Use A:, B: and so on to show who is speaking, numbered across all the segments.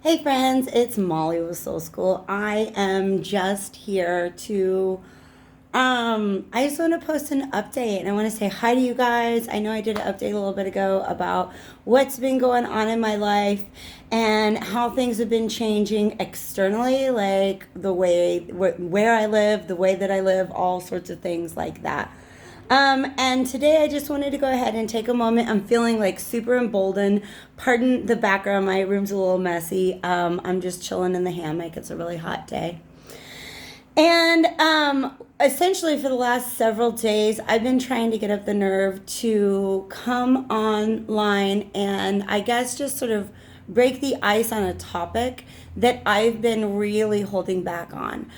A: Hey friends, it's Molly with Soul School. I am just here to I just want to post an update and I want to say hi to you guys. I know I did an update a little bit ago about what's been going on in my life and how things have been changing externally, like the way where I live, the way that I live, all sorts of things like that. And today I just wanted to go ahead and take a moment. I'm feeling like super emboldened. Pardon the background, my room's a little messy. I'm just chilling in the hammock. It's a really hot day. And essentially, for the last several days, I've been trying to get up the nerve to come online and I guess just sort of break the ice on a topic that I've been really holding back on.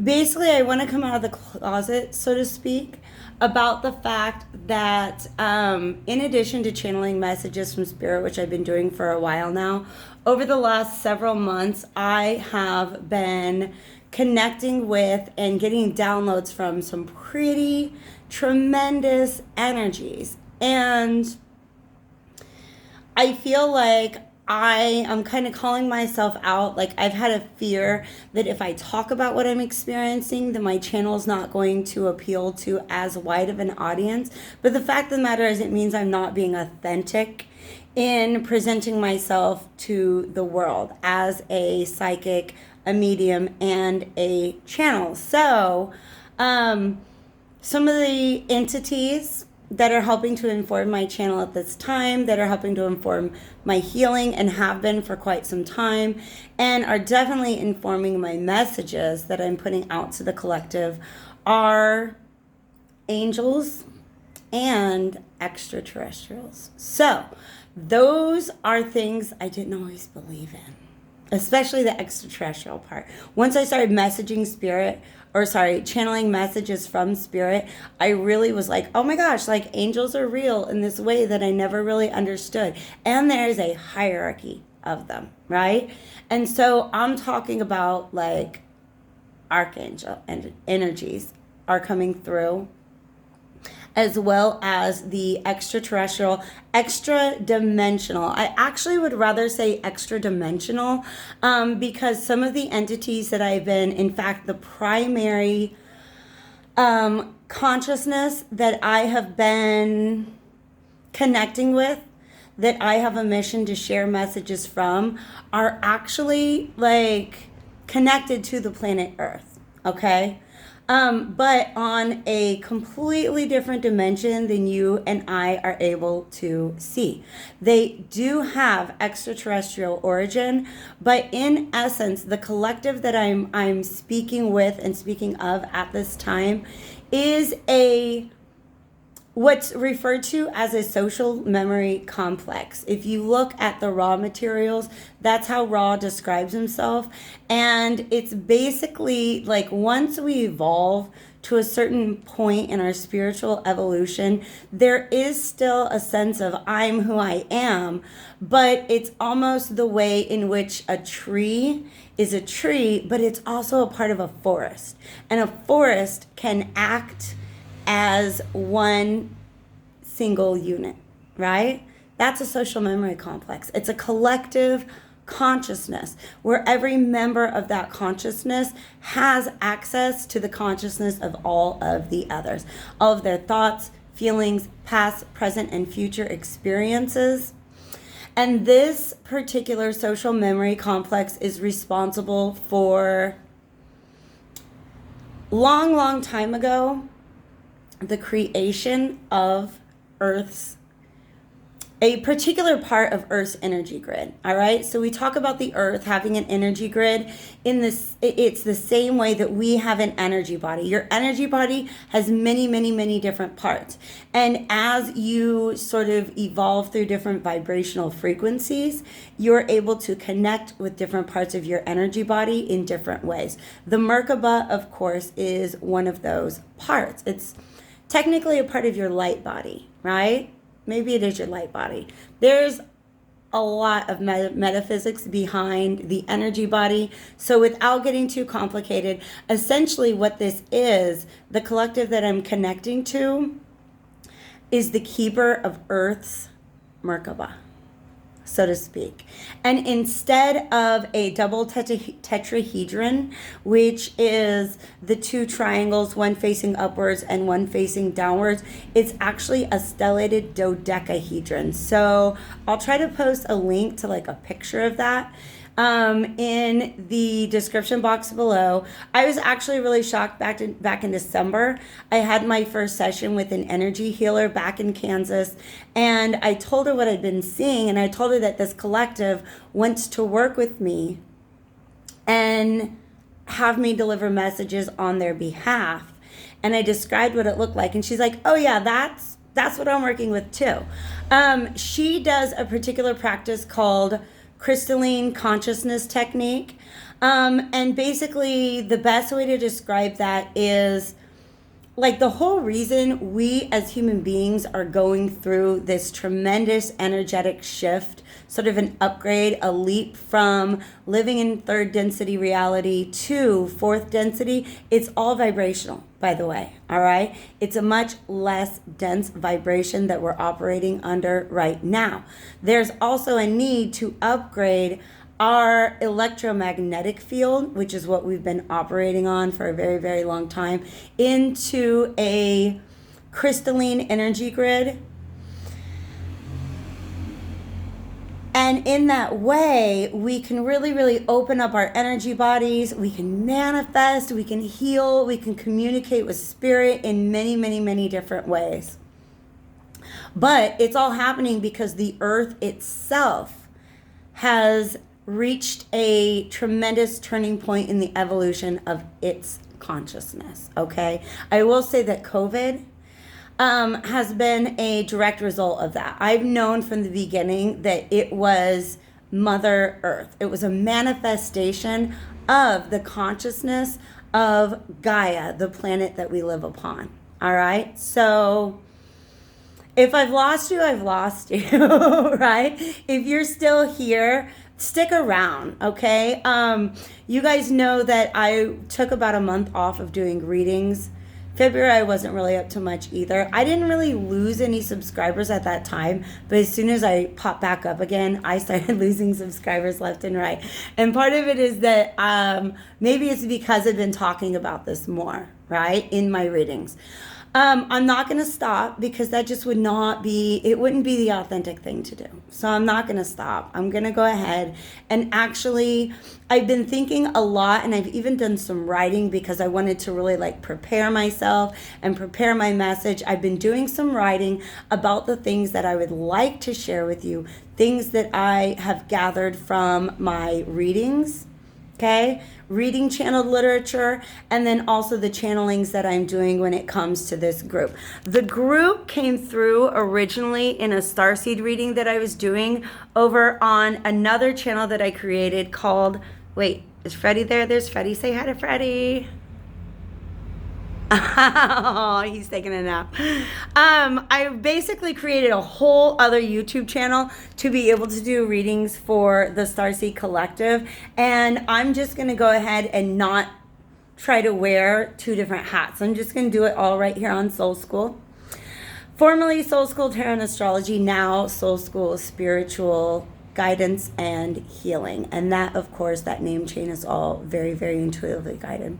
A: Basically, I want to come out of the closet, so to speak, about the fact that in addition to channeling messages from Spirit, which I've been doing for a while now, over the last several months, I have been connecting with and getting downloads from some pretty tremendous energies. And I feel like I am kind of calling myself out. Like, I've had a fear that if I talk about what I'm experiencing, then my channel is not going to appeal to as wide of an audience. But the fact of the matter is, it means I'm not being authentic in presenting myself to the world as a psychic, a medium, and a channel. So, some of the entities that are helping to inform my channel at this time, that are helping to inform my healing and have been for quite some time, and are definitely informing my messages that I'm putting out to the collective, are angels and extraterrestrials. So those are things I didn't always believe in, especially the extraterrestrial part. Once I started messaging spirit, or sorry, channeling messages from spirit, I really was like, oh my gosh, like angels are real in this way that I never really understood. And there's a hierarchy of them, right? And so I'm talking about like archangel and energies are coming through, as well as the extraterrestrial, extra dimensional. I actually would rather say extra dimensional because some of the entities that I've been, in fact, the primary consciousness that I have been connecting with, that I have a mission to share messages from, are actually like connected to the planet Earth, okay? But on a completely different dimension than you and I are able to see. They do have extraterrestrial origin, but in essence, the collective that I'm speaking with and speaking of at this time is what's referred to as a social memory complex. If you look at the raw materials, that's how Ra describes himself. And it's basically like once we evolve to a certain point in our spiritual evolution, there is still a sense of I'm who I am, but it's almost the way in which a tree is a tree, but it's also a part of a forest. And a forest can act as one single unit, right? That's a social memory complex. It's a collective consciousness where every member of that consciousness has access to the consciousness of all of the others, all of their thoughts, feelings, past, present, and future experiences. And this particular social memory complex is responsible for long time ago, the creation of Earth's, a particular part of Earth's energy grid. All right. So we talk about the Earth having an energy grid in this. It's the same way that we have an energy body. Your energy body has many different parts. And as you sort of evolve through different vibrational frequencies, you're able to connect with different parts of your energy body in different ways. The Merkaba, of course, is one of those parts. It's technically a part of your light body, right? Maybe it is your light body. There's a lot of metaphysics behind the energy body. So without getting too complicated, essentially what this is, the collective that I'm connecting to, is the keeper of Earth's Merkaba. so to speak. And instead of a double tetrahedron, which is the two triangles, one facing upwards and one facing downwards, it's actually a stellated dodecahedron. So I'll try to post a link to like a picture of that in the description box below. I was actually really shocked back in December. I had my first session with an energy healer back in Kansas, and I told her what I'd been seeing, and I told her that this collective wants to work with me and have me deliver messages on their behalf. And I described what it looked like, and she's like, oh yeah, that's what I'm working with too. She does a particular practice called Crystalline consciousness technique. And basically the best way to describe that is like the whole reason we as human beings are going through this tremendous energetic shift, sort of an upgrade, a leap from living in third density reality to fourth density. It's all vibrational, by the way, all right? It's a much less dense vibration that we're operating under right now. There's also a need to upgrade our electromagnetic field, which is what we've been operating on for a very, very long time, into a crystalline energy grid. And in that way, we can really, really open up our energy bodies. We can manifest, we can heal, we can communicate with spirit in many, many, many different ways. But it's all happening because the earth itself has reached a tremendous turning point in the evolution of its consciousness, okay? I will say that COVID has been a direct result of that. I've known from the beginning that it was Mother Earth. It was a manifestation of the consciousness of Gaia, the planet that we live upon, all right? So if I've lost you, I've lost you, right? If you're still here, stick around, okay? You guys know that I took about a month off of doing readings. February, I wasn't really up to much either. I didn't really lose any subscribers at that time, but as soon as I popped back up again, I started losing subscribers left and right. And part of it is that maybe it's because I've been talking about this more, right, in my readings. I'm not going to stop because that just would not be, it wouldn't be the authentic thing to do. So I'm not going to stop. I'm going to go ahead and actually, I've been thinking a lot, and I've even done some writing because I wanted to really like prepare myself and prepare my message. I've been doing some writing about the things that I would like to share with you, things that I have gathered from my readings. Okay, reading channeled literature, and then also the channelings that I'm doing when it comes to this group. The group came through originally in a starseed reading that I was doing over on another channel that I created called, wait, is Freddie there? There's Freddie. Say hi to Freddie. Oh, he's taking a nap. I basically created a whole other YouTube channel to be able to do readings for the Starseed Collective. And I'm just going to go ahead and not try to wear two different hats. I'm just going to do it all right here on Soul School. Formerly Soul School Tarot Astrology, now Soul School Spiritual Guidance and Healing. And that, of course, that name chain is all very, very intuitively guided.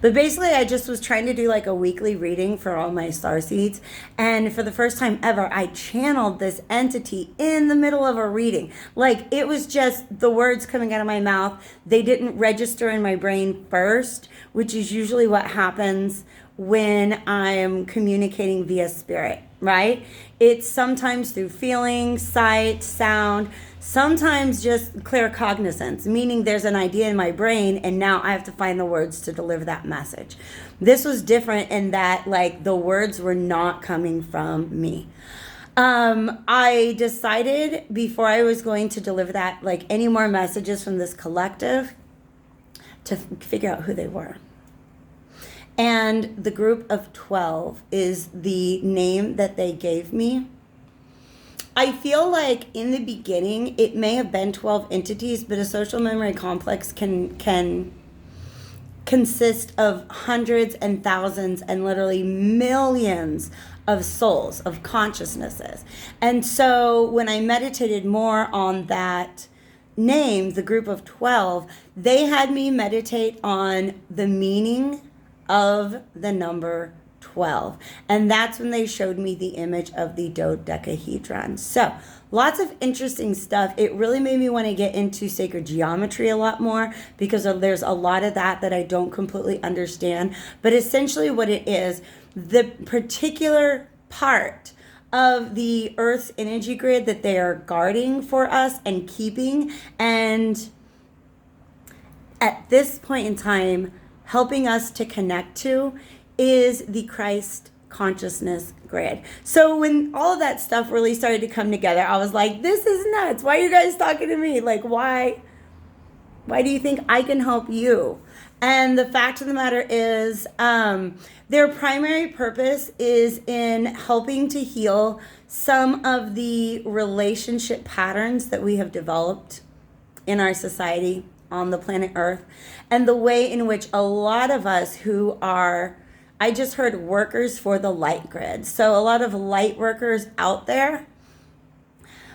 A: But basically, I just was trying to do like a weekly reading for all my starseeds. And for the first time ever, I channeled this entity in the middle of a reading. Like, it was just the words coming out of my mouth. They didn't register in my brain first, which is usually what happens when I'm communicating via spirit, right? It's sometimes through feeling, sight, sound, sometimes just claircognizance, meaning there's an idea in my brain and now I have to find the words to deliver that message. This was different in that like the words were not coming from me. I decided before I was going to deliver that, like any more messages from this collective, to figure out who they were. And the group of 12 is the name that they gave me. I feel like in the beginning, it may have been 12 entities, but a social memory complex can consist of hundreds and thousands and literally millions of souls, of consciousnesses. And so when I meditated more on that name, the group of 12, they had me meditate on the meaning of the number 12. And that's when they showed me the image of the dodecahedron. So lots of interesting stuff. It really made me want to get into sacred geometry a lot more, because there's a lot of that I don't completely understand. But essentially what it is, the particular part of the Earth's energy grid that they are guarding for us and keeping, and at this point in time helping us to connect to, is the Christ consciousness grid. So when all of that stuff really started to come together, I was like, this is nuts. Why are you guys talking to me? Like, why do you think I can help you? And the fact of the matter is, their primary purpose is in helping to heal some of the relationship patterns that we have developed in our society on the planet Earth, and the way in which a lot of us who are, I just heard, workers for the light grid. So a lot of light workers out there,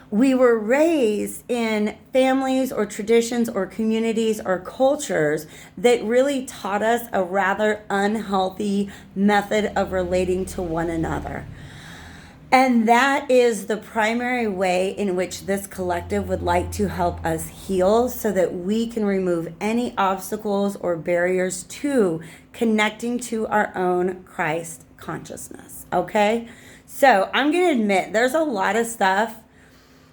A: we were raised in families or traditions or communities or cultures that really taught us a rather unhealthy method of relating to one another. And that is the primary way in which this collective would like to help us heal, so that we can remove any obstacles or barriers to connecting to our own Christ consciousness. Okay? So I'm going to admit there's a lot of stuff,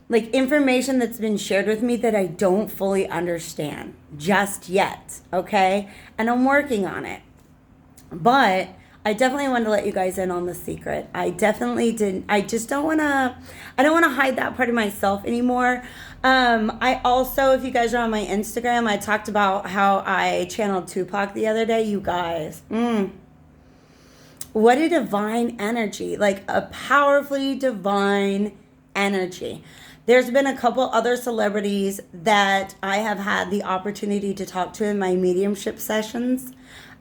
A: like information that's been shared with me, that I don't fully understand just yet. Okay? And I'm working on it. But I definitely wanted to let you guys in on the secret. I definitely didn't. I just don't want to, I don't want to hide that part of myself anymore. I also, if you guys are on my Instagram, I talked about how I channeled Tupac the other day. You guys, what a divine energy, like a powerfully divine energy. There's been a couple other celebrities that I have had the opportunity to talk to in my mediumship sessions.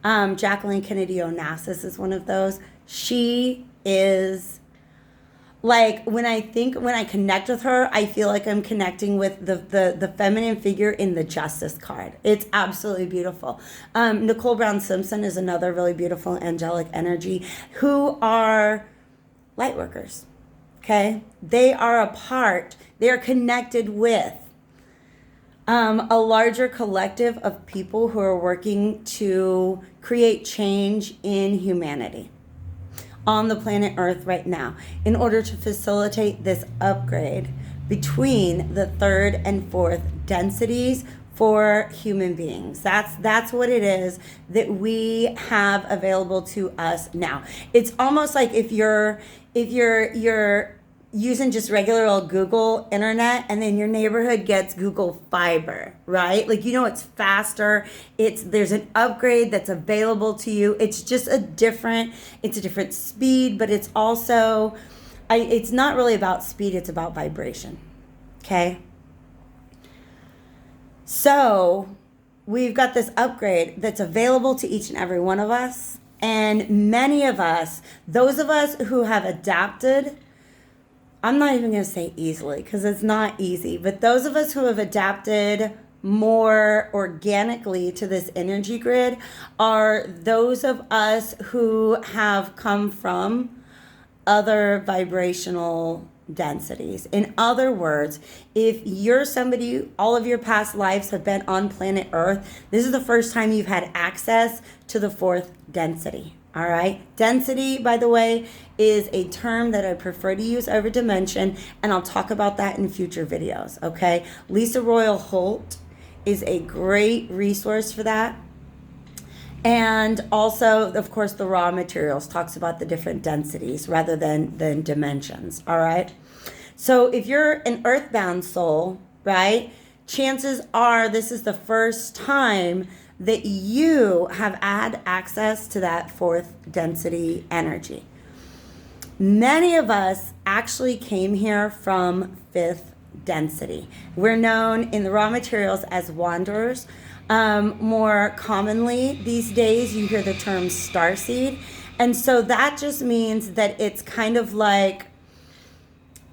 A: Jacqueline Kennedy Onassis is one of those. She is like, when I connect with her, I feel like I'm connecting with the feminine figure in the Justice card. It's absolutely beautiful. Nicole Simpson is another really beautiful angelic energy, who are light workers. Okay? They are they are connected with a larger collective of people who are working to create change in humanity on the planet Earth right now, in order to facilitate this upgrade between the third and fourth densities for human beings. That's what it is that we have available to us now. It's almost like if you're using just regular old Google internet, and then your neighborhood gets Google Fiber, right? Like, it's faster. There's an upgrade that's available to you. It's just a different speed, but it's also, it's not really about speed, it's about vibration. Okay? So we've got this upgrade that's available to each and every one of us. And many of us, those of us who have adapted, I'm not even going to say easily, because it's not easy, but those of us who have adapted more organically to this energy grid are those of us who have come from other vibrational densities. In other words, if you're somebody, all of your past lives have been on planet Earth, this is the first time you've had access to the fourth density. All right. Density, by the way, is a term that I prefer to use over dimension, and I'll talk about that in future videos. Okay. Lisa Royal Holt is a great resource for that. And also, of course, the raw materials talks about the different densities rather than dimensions. All right. So if you're an earthbound soul, right, chances are this is the first time that you have had access to that fourth density energy. Many of us actually came here from fifth density. We're known in the raw materials as wanderers. More commonly these days, you hear the term starseed, And so that just means that it's kind of like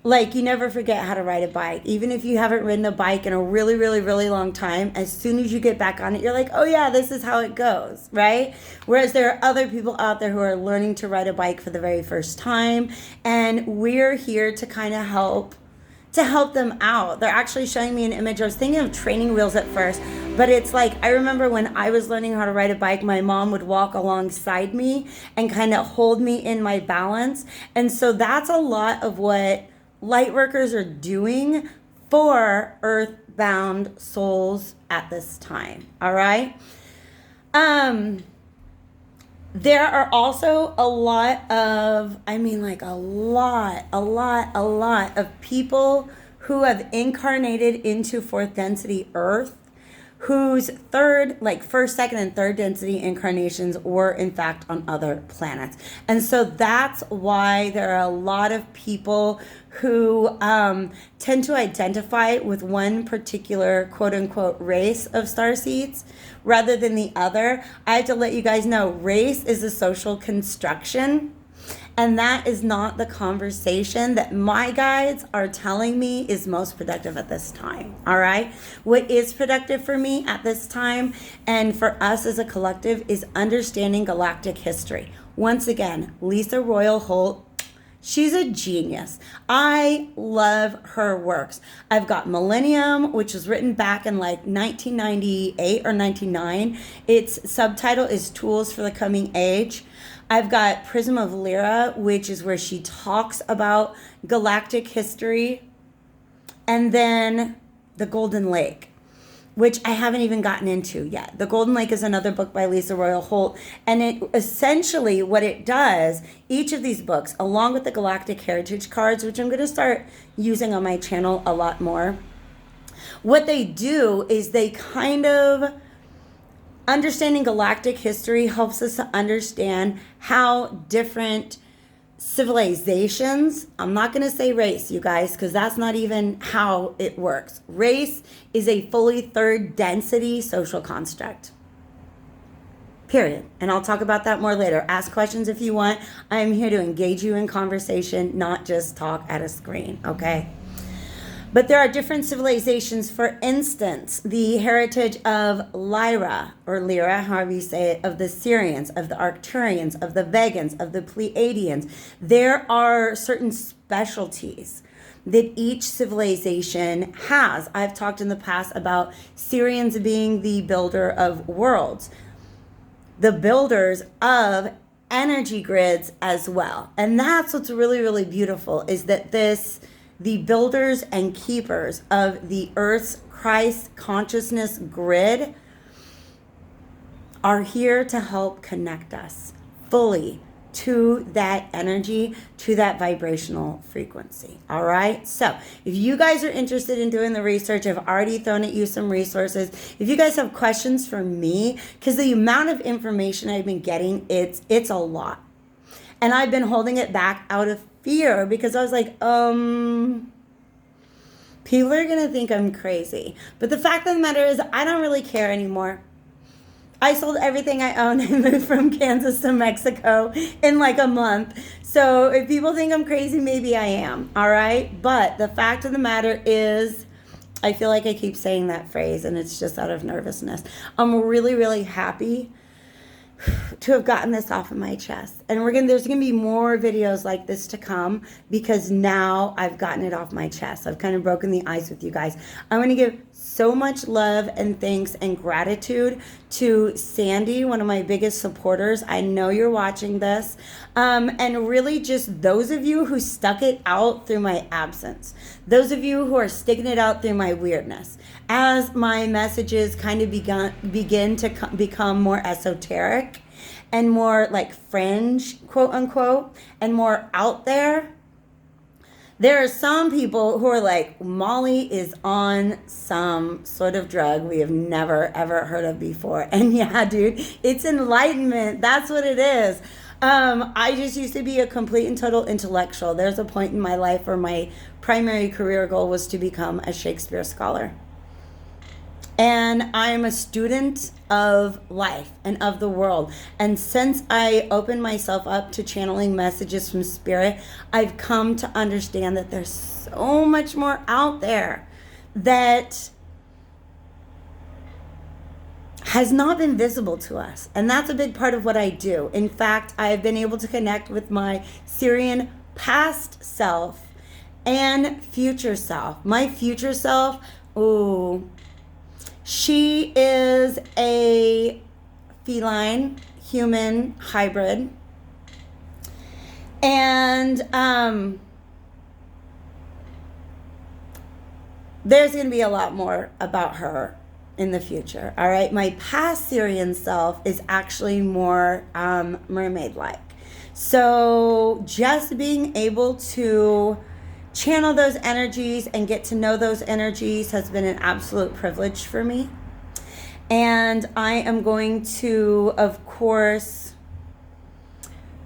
A: you never forget how to ride a bike. Even if you haven't ridden a bike in a really, really, really long time, as soon as you get back on it, you're like, oh yeah, this is how it goes, right? Whereas there are other people out there who are learning to ride a bike for the very first time, and we're here to kind of help them out. They're actually showing me an image. I was thinking of training wheels at first, but it's like, I remember when I was learning how to ride a bike, my mom would walk alongside me and kind of hold me in my balance. And so that's a lot of what light workers are doing for earthbound souls at this time. All right. There are also a lot of, a lot of people who have incarnated into fourth density Earth, whose first, second, and third density incarnations were in fact on other planets. And so that's why there are a lot of people who tend to identify with one particular quote unquote race of starseeds rather than the other. I have to let you guys know, race is a social construction. And that is not the conversation that my guides are telling me is most productive at this time. All right. What is productive for me at this time and for us as a collective is understanding galactic history. Once again, Lisa Royal Holt, she's a genius. I love her works. I've got Millennium, which was written back in like 1998 or 99. Its subtitle is Tools for the Coming Age. I've got Prism of Lyra, which is where she talks about galactic history. And then The Golden Lake, which I haven't even gotten into yet. The Golden Lake is another book by Lisa Royal Holt. And it essentially, what it does, each of these books, along with the Galactic Heritage cards, which I'm going to start using on my channel a lot more, what they do is they kind of... Understanding galactic history helps us to understand how different civilizations, I'm not going to say race, you guys, because that's not even how it works. Race is a fully third density social construct. Period. And I'll talk about that more later. Ask questions if you want. I am here to engage you in conversation, not just talk at a screen, okay? But there are different civilizations. For instance, the heritage of Lyra, or Lyra, however you say it, of the Syrians, of the Arcturians, of the Vegans, of the Pleiadians. There are certain specialties that each civilization has. I've talked in the past about Syrians being the builder of worlds, the builders of energy grids as well. And that's what's really, really beautiful, is that the builders and keepers of the Earth's Christ consciousness grid are here to help connect us fully to that energy, to that vibrational frequency. All right. So if you guys are interested in doing the research, I've already thrown at you some resources. If you guys have questions for me, because the amount of information I've been getting, it's a lot. And I've been holding it back out of fear because I was like, people are going to think I'm crazy. But the fact of the matter is, I don't really care anymore. I sold everything I own and moved from Kansas to Mexico in like a month. So if people think I'm crazy, maybe I am. All right. But the fact of the matter is, I feel like I keep saying that phrase and it's just out of nervousness. I'm really, really happy to have gotten this off of my chest. And there's gonna be more videos like this to come because now I've gotten it off my chest. I've kind of broken the ice with you guys. I'm gonna give so much love and thanks and gratitude to Sandy, one of my biggest supporters. I know you're watching this. And really just those of you who stuck it out through my absence. Those of you who are sticking it out through my weirdness. As my messages kind of begin to become more esoteric and more like fringe, quote unquote, and more out there, there are some people who are like, Molly is on some sort of drug we have never, ever heard of before. And yeah, dude, it's enlightenment. That's what it is. I just used to be a complete and total intellectual. There's a point in my life where my primary career goal was to become a Shakespeare scholar. And I'm a student of life and of the world. And since I opened myself up to channeling messages from spirit, I've come to understand that there's so much more out there that has not been visible to us. And that's a big part of what I do. In fact, I've been able to connect with my Syrian past self and future self. My future self, ooh, she is a feline human hybrid. And there's going to be a lot more about her in the future. All right. My past Syrian self is actually more mermaid-like. So just being able to channel those energies and get to know those energies has been an absolute privilege for me. And I am going to, of course,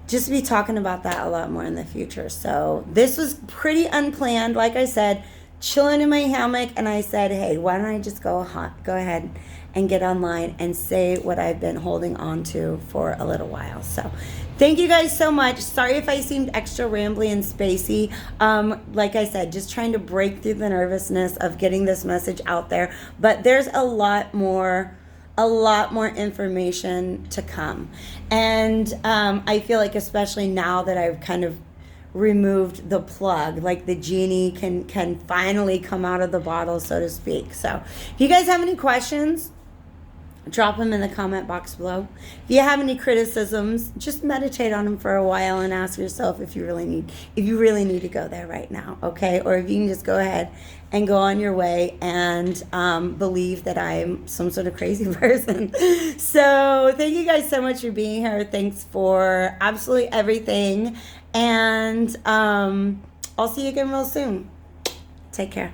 A: just be talking about that a lot more in the future. So this was pretty unplanned. Like I said, chilling in my hammock, and I said, hey, why don't I just go ahead and get online and say what I've been holding on to for a little while. So thank you guys so much. Sorry if I seemed extra rambly and spacey. Like I said, just trying to break through the nervousness of getting this message out there. But there's a lot more information to come. And I feel like, especially now that I've kind of removed the plug, like the genie can finally come out of the bottle, so to speak. So if you guys have any questions, drop them in the comment box below. If you have any criticisms, just meditate on them for a while and ask yourself if you really need to go there right now, okay? Or if you can just go ahead and go on your way and believe that I'm some sort of crazy person. So thank you guys so much for being here. Thanks for absolutely everything. And I'll see you again real soon. Take care.